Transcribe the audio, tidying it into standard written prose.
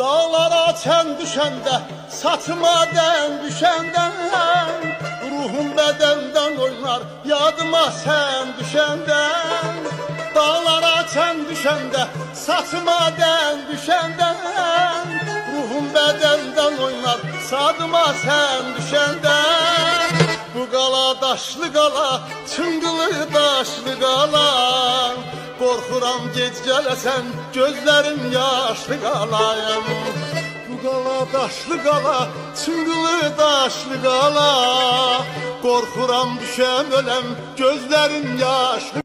Dağlara çən düşəndə, saçıma dən düşəndə, ruhum bədəndən oynar, yadıma sən düşəndə. Dağlara çən düşəndə, saçıma dən düşəndə, ruhum bədəndən oynar, sadıma sən düşəndə. Bu qala daşlı qala, çıngılı daşlı qala, qorxuram gec gələsən, gözlərim yaşlı qalayım. Bu qala daşlı qala, çıngılı daşlı qala, qorxuram düşəm öləm, gözlərim yaşlı